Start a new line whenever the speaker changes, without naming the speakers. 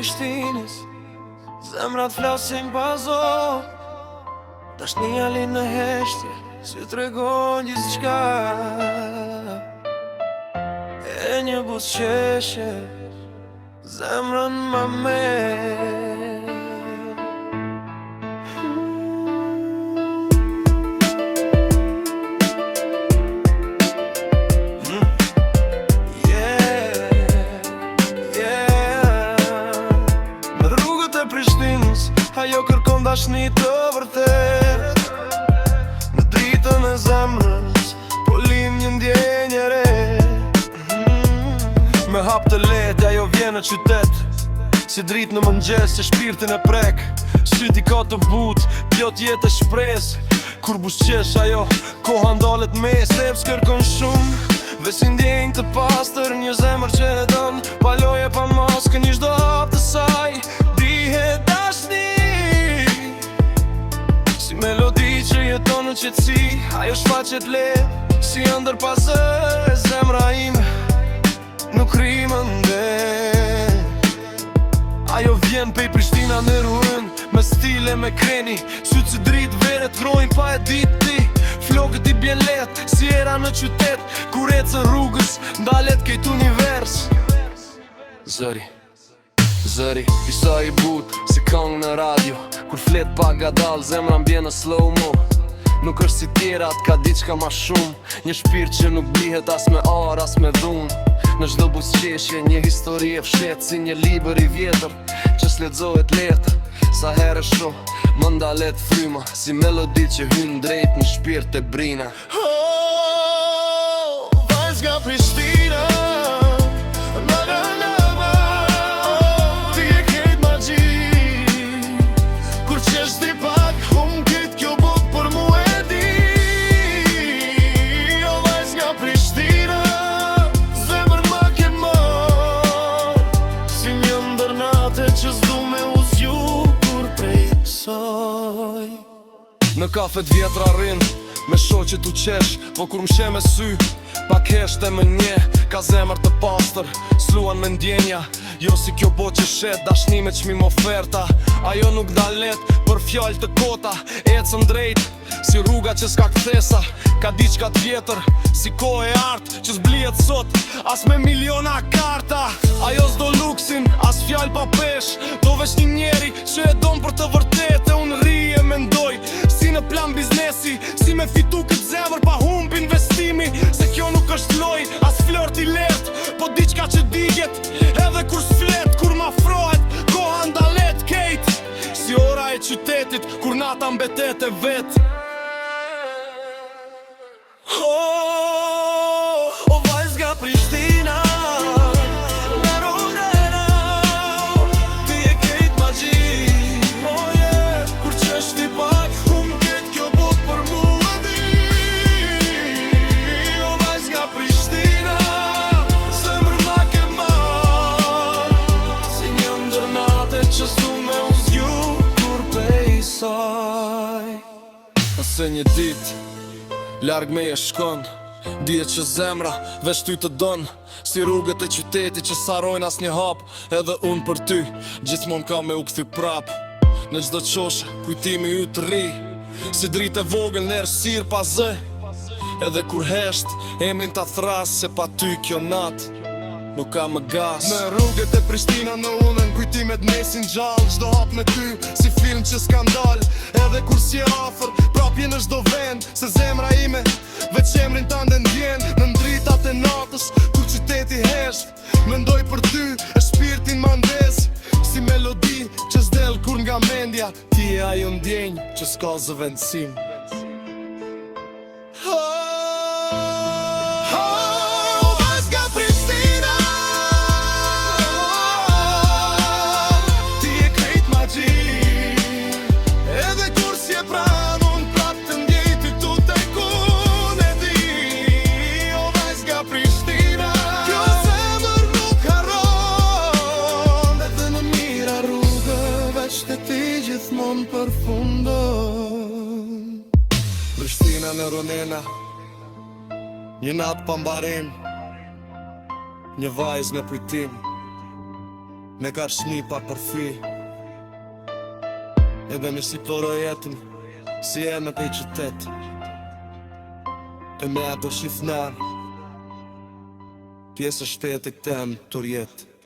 Prishtinës, zemrat flasin pa zor. Dashnia lind në heshtje, si tregon gjithçka. E një buzëqeshje, zemrën ma merr. Ajo kërkon dashni të vërtet, në dritën e zemrës, po lind një ndjenje re. Me hap të lehtë ajo vjen në qytet, si dritë në mëngjes që shpirtin e prek. Syti ka të butë, plot jetë e shpresë. Kur buzëqesh ajo, koha ndalet mes. Sepse kërkon shumë, dhe si ndjenjë të pastër, një zemër që e don, pa loje pa maskë, një çdo hap të saj dihet dashni. Si melodi që jeton në qetësi, ajo shfaqet lehtë, si ëndër pa zë. Zemra ime nuk rrimën det. Ajo vjen pej Prishtina në ruën, me stile me kreni, sytë si dritë vere t'vrojnë pa e ditë ti. Flokët i bjen letë, si era në qytet, kur ecën rrugës, ndalet kejt univers. Zëri, isa i but, si këngë në radio, kur flet pa gadal, zemra mbjen në slow-mo. Nuk është si tjerat, ka diçka ma shumë, një shpirt që nuk blihet as me ar, as me dhun. Në çdo buzëqeshje, një histori e fshet, si një libër i vjetër, që s'lexohet lehtë. Sa herë shoh, më ndalet fryma, si melodi që hyn drejt në shpirt e brina.
Oh, vajz nga Prishtina,
Në kafet vjetra rrin, me shoqet u qesh, po kur m'she me sy, pak heshte më nje, ka zemër të pastër, s'luan me ndjenja, jo si kjo bo që shet, dashni me qmim oferta. Ajo nuk dalet për fjall të kota, ecën drejt, si rruga që s'ka kthesa, ka diçka t'vjetër, si kohë e artë, që s'blihet sot, as me miliona karta. Ajo s'do luksin, as fjall pa pesh, do vesh një njeri që e don për të vërtet. E unë ri e mendoj, si në plan biznesi, si me fitu këtë zemër pa humb investimi. Se kjo nuk është loj, as flört i lehtë, po diçka që digjet, edhe kur s'flet, kur m'afrohet, koha ndalet kejt, si ora e qytetit, kur nata mbetet e vet.
O vajz nga Prishtina, ti e kejt magji. Oh yeah, kur qesh ti pak, ket kjo bot për mua di. O vajz nga Prishtina, zemër ma ke marr, si një ndër nate që s'du me u zgjuar prej saj.
Nëse një dit larg me e shkon, dihet që zemra veç ty të don, si rrugët e qytetit që sarojnë as një hap. Edhe unë për ty, gjithmon ka me u kthy prap. Në çdo qoshe, kujtimi ju të ri, si dritë e vogël në errësirë pa zë. Edhe kur hesht, emrin ta thras, se pa ty kjo nat nuk ka më gas.
Në rrugët e Prishtina në unën, kujtimet mesin gjallë, çdo hap me ty, si film që s'ka ndal. Edhe kur si e afër, prapje në çdo vend, se zemra ime veç emrin tande ndjen. Në ndritat e natës, kur qyteti hesht, mendoj për ty, e shpirtin ma ndes, si melodi që s'del kur nga mendja. Ti e ajo ndjenjë që s'ka zëvendësim.
Prishtina në Ronena, një natë pa mbarim, një vajzë me kujtim.
Me karshmi pa përfi Edhe me si ploro jetën Si e me pej qytet E me ato shifnar Pjesë shtetit tem të rjetë